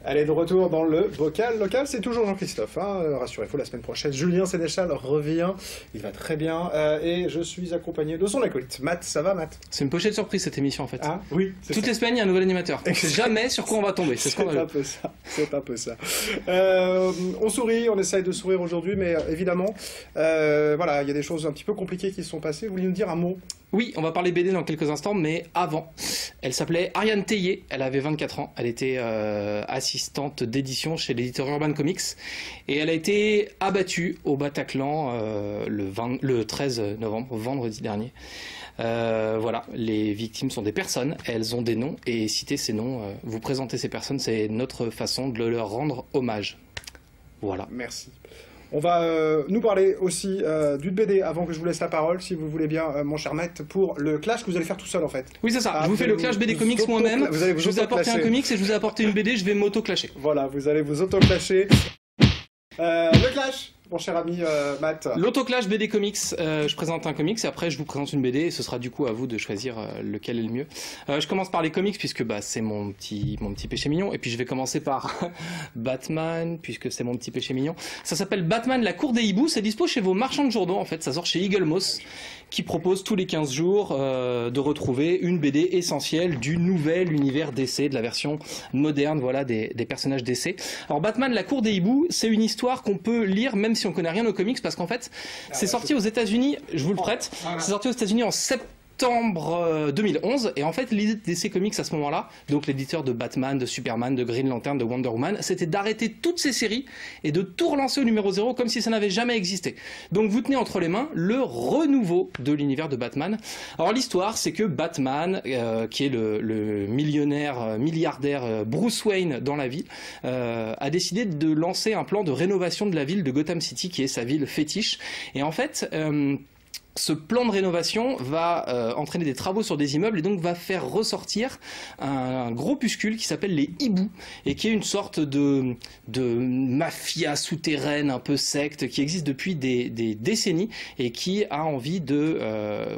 Elle est de retour dans le bocal local, c'est toujours Jean-Christophe, hein, rassurez-vous, la semaine prochaine, Julien Sénéchal revient, il va très bien, et je suis accompagné de son acolyte. Matt, ça va Matt? C'est une pochette surprise cette émission en fait. Ah oui. Toutes les semaines il y a un nouvel animateur, on sait jamais sur quoi on va tomber, c'est ce qu'on a un peu ça, c'est un peu ça. On sourit, on essaye de sourire aujourd'hui, mais évidemment, voilà, il y a des choses un petit peu compliquées qui se sont passées, vous voulez nous dire un mot? Oui, on va parler BD dans quelques instants, mais avant, elle s'appelait Ariane Théier, elle avait 24 ans, elle était assistante d'édition chez l'éditeur Urban Comics, et elle a été abattue au Bataclan le 13 novembre, vendredi dernier. Voilà, les victimes sont des personnes, elles ont des noms, et citer ces noms, vous présenter ces personnes, c'est notre façon de leur rendre hommage. Voilà. Merci. On va nous parler aussi d'une BD avant que je vous laisse la parole, si vous voulez bien, mon cher Matt, pour le clash que vous allez faire tout seul en fait. Oui, c'est ça. Je vous fais le clash BD Comics moi-même. Je vous ai apporté un comics et je vous ai apporté une BD, je vais m'auto-clasher. Voilà, vous allez vous auto-clasher. Le clash, mon cher ami Matt. L'autoclash BD Comics, je présente un comics et après je vous présente une BD et ce sera du coup à vous de choisir lequel est le mieux. Je commence par les comics puisque bah, c'est mon petit péché mignon et puis je vais commencer par Batman puisque c'est mon petit péché mignon. Ça s'appelle Batman la cour des hiboux, c'est dispo chez vos marchands de journaux en fait, ça sort chez Eagle Moss qui propose tous les 15 jours de retrouver une BD essentielle du nouvel univers DC, de la version moderne voilà, des personnages DC. Alors Batman la cour des hiboux, c'est une histoire qu'on peut lire même si on connaît rien aux comics parce qu'en fait c'est sorti aux États-Unis, je vous le prête, c'est sorti aux États-Unis en septembre 2011 et en fait l'idée de DC Comics à ce moment-là, donc l'éditeur de Batman, de Superman, de Green Lantern, de Wonder Woman, c'était d'arrêter toutes ces séries et de tout relancer au numéro 0 comme si ça n'avait jamais existé. Donc vous tenez entre les mains le renouveau de l'univers de Batman. Alors l'histoire c'est que Batman, qui est le milliardaire Bruce Wayne dans la vie, a décidé de lancer un plan de rénovation de la ville de Gotham City qui est sa ville fétiche et en fait ce plan de rénovation va entraîner des travaux sur des immeubles et donc va faire ressortir un groupuscule qui s'appelle les hiboux et qui est une sorte de mafia souterraine un peu secte qui existe depuis des décennies et qui a envie de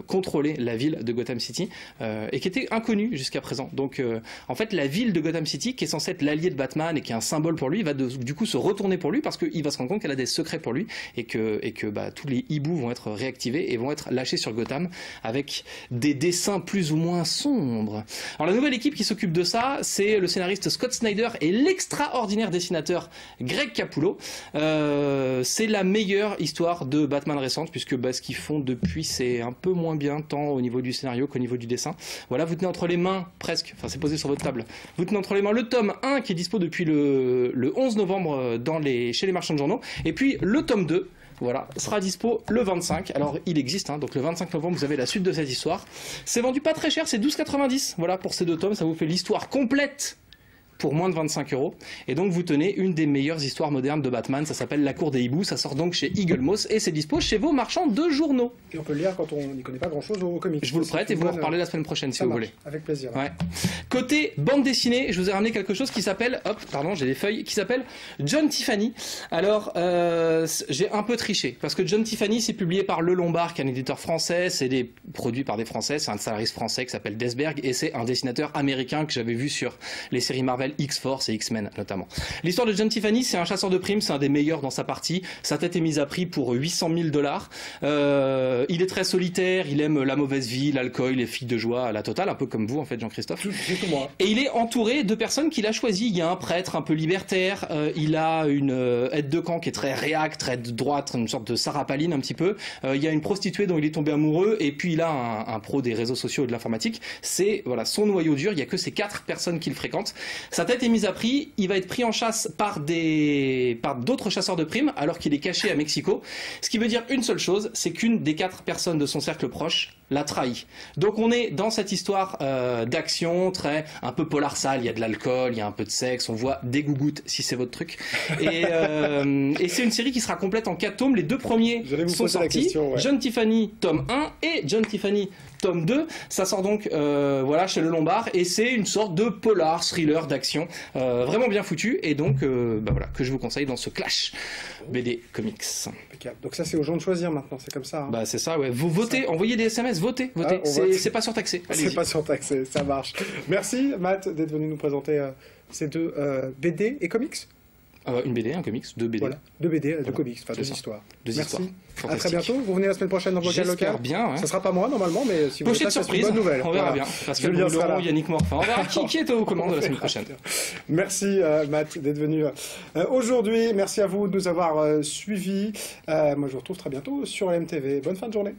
contrôler la ville de Gotham City et qui était inconnue jusqu'à présent. Donc en fait la ville de Gotham City qui est censée être l'allié de Batman et qui est un symbole pour lui va du coup se retourner pour lui parce qu'il va se rendre compte qu'elle a des secrets pour lui et que bah, tous les hiboux vont être réactivés et vont être lâchés sur Gotham avec des dessins plus ou moins sombres. Alors la nouvelle équipe qui s'occupe de ça, c'est le scénariste Scott Snyder et l'extraordinaire dessinateur Greg Capullo. C'est la meilleure histoire de Batman récente puisque bah, ce qu'ils font depuis c'est un peu moins bien tant au niveau du scénario qu'au niveau du dessin. Voilà, vous tenez entre les mains presque, enfin c'est posé sur votre table, vous tenez entre les mains le tome 1 qui est dispo depuis le 11 novembre chez les marchands de journaux et puis le tome 2 voilà, sera dispo le 25. Alors il existe, hein, donc le 25 novembre vous avez la suite de cette histoire. C'est vendu pas très cher, c'est 12,90. Voilà pour ces deux tomes, ça vous fait l'histoire complète pour moins de 25 €. Et donc vous tenez une des meilleures histoires modernes de Batman, ça s'appelle La Cour des Hiboux, ça sort donc chez Eagle Moss et c'est dispo chez vos marchands de journaux. Et on peut le lire quand on n'y connaît pas grand chose au comics. Je vous le prête et vous en reparlez la semaine prochaine si vous voulez. Avec plaisir. Ouais. Côté bande dessinée, je vous ai ramené quelque chose qui s'appelle, hop, pardon, j'ai des feuilles, qui s'appelle John Tiffany. Alors, j'ai un peu triché, parce que John Tiffany, c'est publié par Le Lombard, qui est un éditeur français, c'est produit par des Français, c'est un scénariste français qui s'appelle Desberg, et c'est un dessinateur américain que j'avais vu sur les séries Marvel X-Force et X-Men notamment. L'histoire de John Tiffany, c'est un chasseur de primes, c'est un des meilleurs dans sa partie, sa tête est mise à prix pour 800 000 $. Il est très solitaire, il aime la mauvaise vie, l'alcool, les filles de joie à la totale, un peu comme vous en fait Jean-Christophe. C'est tout moi. Et il est entouré de personnes qu'il a choisies. Il y a un prêtre un peu libertaire, il a une aide de camp qui est très réac, très de droite, une sorte de Sarah Palin un petit peu. Il y a une prostituée dont il est tombé amoureux et puis il a un pro des réseaux sociaux et de l'informatique. C'est voilà son noyau dur, il n'y a que ces 4 personnes qu'il fréquente. Sa tête est mise à prix, il va être pris en chasse par d'autres chasseurs de primes alors qu'il est caché à Mexico. Ce qui veut dire une seule chose, c'est qu'une des 4 personnes de son cercle proche l'a trahi. Donc on est dans cette histoire d'action très un peu polar sale, il y a de l'alcool, il y a un peu de sexe, on voit des gougouttes si c'est votre truc. Et c'est une série qui sera complète en 4 tomes, les 2 premiers sont sortis, ouais. John Tiffany tome 1 et John Tiffany tome 2, ça sort donc voilà, chez Le Lombard et c'est une sorte de polar, thriller d'action vraiment bien foutu et donc bah voilà, que je vous conseille dans ce clash BD Comics. Donc ça c'est aux gens de choisir maintenant, c'est comme ça. Hein. Bah c'est ça, ouais. Vous votez, envoyez des SMS, votez. Ah, c'est pas surtaxé. C'est pas surtaxé, ça marche. Merci Matt d'être venu nous présenter C'est de BD et comics. Une BD, un comics, 2 BD. Voilà, 2 BD, 2 Voilà. comics, enfin C'est 2 ça. histoires. 2 Merci. histoires. À très Fantastique. bientôt. Vous venez la semaine prochaine dans Vocal Local. J'espère bien, ouais. Ça sera pas moi normalement, mais si vous Pochette êtes là, c'est une surprise, bonne nouvelle. on verra Voilà. bien. Parce que Julien sera là. Laurent, Yannick Morfin, on verra qui est aux commandes la semaine prochaine. Merci Matt d'être venu aujourd'hui. Merci à vous de nous avoir suivis. Moi je vous retrouve très bientôt sur LMTV. Bonne fin de journée.